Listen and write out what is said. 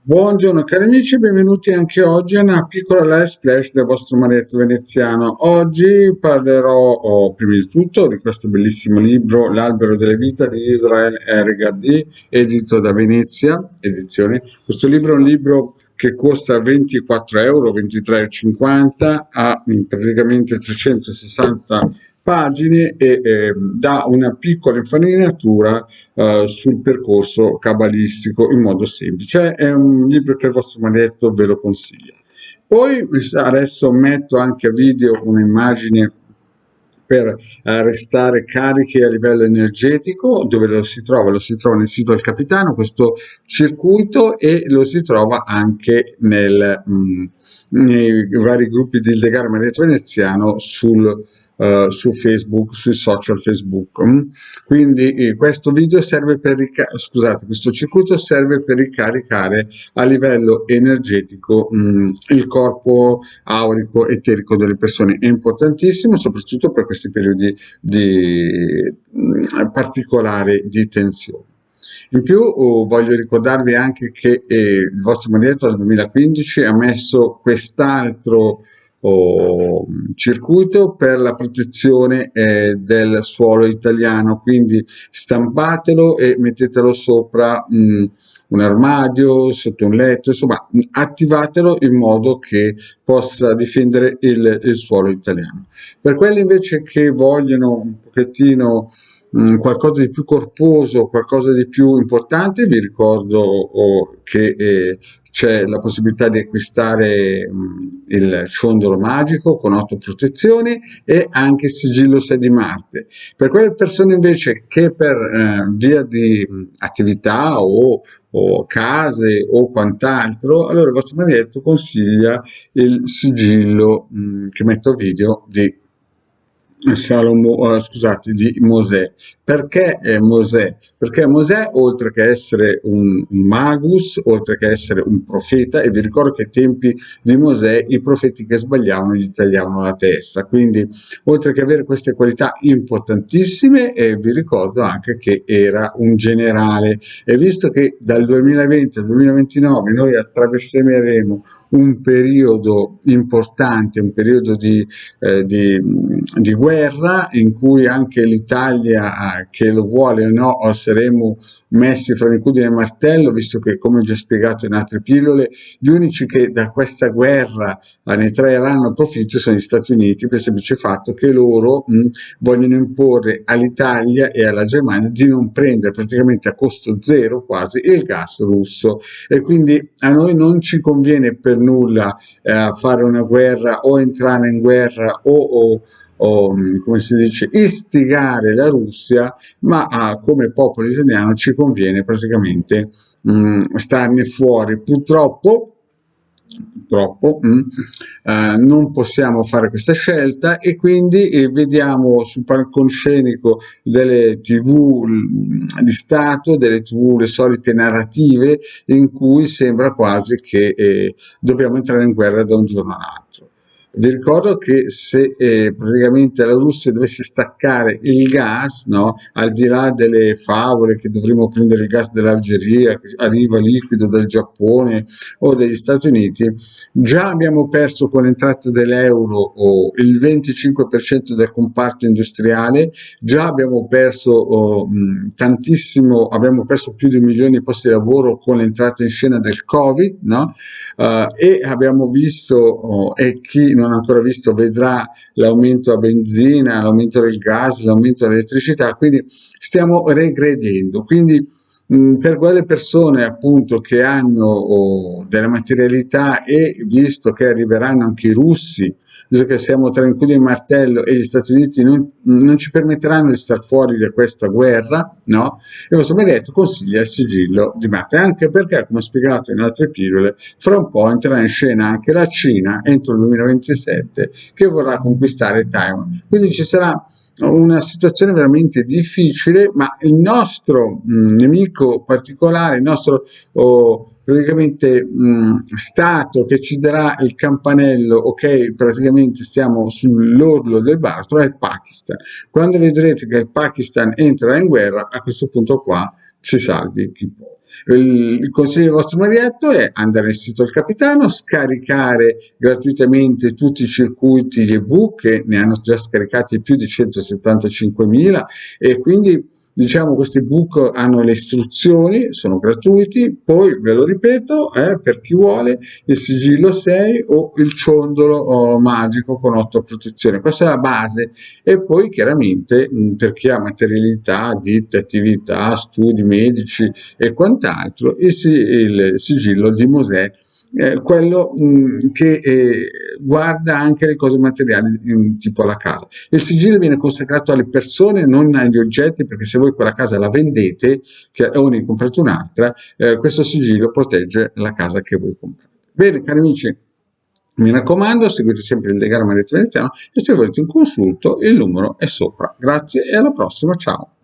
Buongiorno cari amici, benvenuti anche oggi a una piccola live splash del vostro Marietto Veneziano. Oggi parlerò prima di tutto di questo bellissimo libro, L'albero delle vita di Israel Regardie, edito da Venezia Edizioni. Questo libro è un libro che costa 24 euro, 23,50, ha praticamente 360 pagine e dà una piccola infarinatura sul percorso cabalistico in modo semplice. È un libro che il vostro marietto ve lo consiglia. Poi adesso metto anche a video un'immagine per restare carichi a livello energetico. Dove lo si trova? Lo si trova nel sito del capitano, questo circuito, e lo si trova anche nei vari gruppi di Ildegare Marietto Veneziano su Facebook, sui social Facebook. Quindi questo video serve per questo circuito serve per ricaricare a livello energetico il corpo aurico eterico delle persone. È importantissimo soprattutto per questi periodi particolari di tensione. In più voglio ricordarvi anche che il vostro marietto dal 2015 ha messo quest'altro circuito per la protezione del suolo italiano, quindi stampatelo e mettetelo sopra un armadio, sotto un letto, insomma attivatelo in modo che possa difendere il suolo italiano. Per quelli invece che vogliono un pochettino qualcosa di più corposo, qualcosa di più importante, vi ricordo che c'è la possibilità di acquistare il ciondolo magico con 8 protezioni e anche il sigillo 6 di Marte. Per quelle persone invece che per via di attività o case o quant'altro, allora il vostro marietto consiglia il sigillo che metto a video di di Mosè. Perché Mosè? Perché Mosè, oltre che essere un magus, oltre che essere un profeta, e vi ricordo che ai tempi di Mosè i profeti che sbagliavano gli tagliavano la testa, quindi oltre che avere queste qualità importantissime, vi ricordo anche che era un generale, e visto che dal 2020 al 2029 noi attraverseremo un periodo importante, un periodo di guerra in cui anche l'Italia, che lo vuole o no, saremo messi fra i cudi del martello, visto che, come ho già spiegato in altre pillole, gli unici che da questa guerra ne trarranno profitto sono gli Stati Uniti, per il semplice fatto che loro vogliono imporre all'Italia e alla Germania di non prendere praticamente a costo zero quasi il gas russo, e quindi a noi non ci conviene per nulla fare una guerra o entrare in guerra o come si dice, istigare la Russia, ma come popolo italiano ci conviene praticamente starne fuori. Purtroppo non possiamo fare questa scelta, e quindi vediamo sul palcoscenico delle TV di Stato, delle TV, le solite narrative in cui sembra quasi che dobbiamo entrare in guerra da un giorno all'altro. Vi ricordo che se praticamente la Russia dovesse staccare il gas, no, al di là delle favole che dovremmo prendere il gas dall'Algeria, che arriva liquido dal Giappone o dagli Stati Uniti, già abbiamo perso con l'entrata dell'euro il 25% del comparto industriale, già abbiamo perso tantissimo, abbiamo perso più di 1 milione di posti di lavoro con l'entrata in scena del Covid, no? E abbiamo visto, e chi non ha ancora visto vedrà, l'aumento a benzina, l'aumento del gas, l'aumento dell'elettricità, quindi stiamo regredendo. Quindi per quelle persone appunto che hanno della materialità, e visto che arriveranno anche i russi, visto che siamo tra il culo e il martello e gli Stati Uniti non ci permetteranno di star fuori da questa guerra, no? E questo detto consiglia il sigillo di Marte, anche perché, come spiegato in altre pillole, fra un po' entrerà in scena anche la Cina entro il 2027, che vorrà conquistare Taiwan. Quindi ci sarà una situazione veramente difficile, ma il nostro nemico particolare, il nostro praticamente Stato che ci darà il campanello, ok, praticamente stiamo sull'orlo del baratro, è il Pakistan. Quando vedrete che il Pakistan entra in guerra, a questo punto qua si salvi chi può. Il consiglio del vostro Marietto è andare nel sito del capitano, scaricare gratuitamente tutti i circuiti di ebook, che ne hanno già scaricati più di 175.000, e quindi diciamo questi ebook hanno le istruzioni, sono gratuiti, poi ve lo ripeto, per chi vuole il sigillo 6 o il ciondolo magico con 8 protezioni, questa è la base. E poi chiaramente per chi ha materialità, ditte, attività, studi medici e quant'altro, il sigillo di Mosè, quello che guarda anche le cose materiali, tipo la casa. Il sigillo viene consacrato alle persone, non agli oggetti, perché se voi quella casa la vendete o ne comprate un'altra, questo sigillo protegge la casa che voi comprate. Bene, cari amici, mi raccomando, seguite sempre il Legame Marietto Veneziano, e se volete un consulto il numero è sopra. Grazie e alla prossima, ciao!